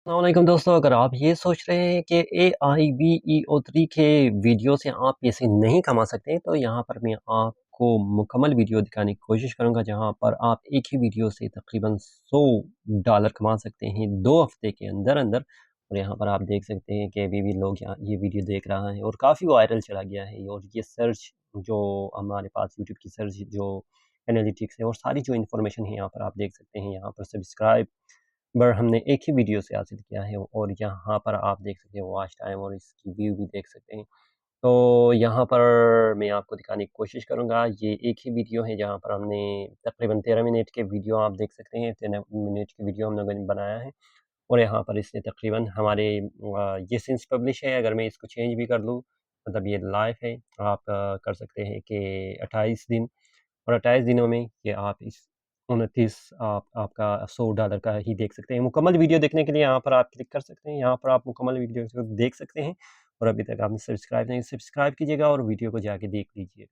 अस्सलामुअलैकुम दोस्तों, अगर आप ये सोच रहे हैं कि AIBEO3 के वीडियो से आप पैसे नहीं कमा सकते, तो यहाँ पर मैं आपको मुकम्मल वीडियो दिखाने की कोशिश करूँगा, जहाँ पर आप एक ही वीडियो से तकरीबन $100 कमा सकते हैं 2 हफ़्ते के अंदर-अंदर। और यहाँ पर आप देख सकते हैं कि अभी भी लोग यहाँ ये वीडियो देख रहा है और काफ़ी वायरल चला गया है। और ये सर्च जो हमारे पास यूट्यूब की सर्च जो एनालिटिक्स है और सारी जो इन्फॉर्मेशन है यहाँ पर आप देख सकते हैं। यहाँ पर सब्सक्राइब बर हमने एक ही वीडियो से हासिल किया है और यहाँ पर आप देख सकते हैं वॉच टाइम और इसकी व्यू भी देख सकते हैं। तो यहाँ पर मैं आपको दिखाने की कोशिश करूँगा, ये एक ही वीडियो है जहाँ पर हमने तकरीबन 13 मिनट के वीडियो आप देख सकते हैं, 13 मिनट की वीडियो हम लोगों ने बनाया है। और यहाँ पर इसने तकरीबन हमारे ये सिंस पब्लिश है, अगर मैं इसको चेंज भी कर लूँ, मतलब ये लाइव है, आप कर सकते हैं कि 28 दिन और 28 दिनों में ये आप इस 29 आप आपका $100 का ही देख सकते हैं। मुकम्मल वीडियो देखने के लिए यहाँ पर आप क्लिक कर सकते हैं, यहाँ पर आप मुकम्मल वीडियो को देख सकते हैं। और अभी तक आपने सब्सक्राइब नहीं सब्सक्राइब कीजिएगा और वीडियो को जाके देख लीजिएगा।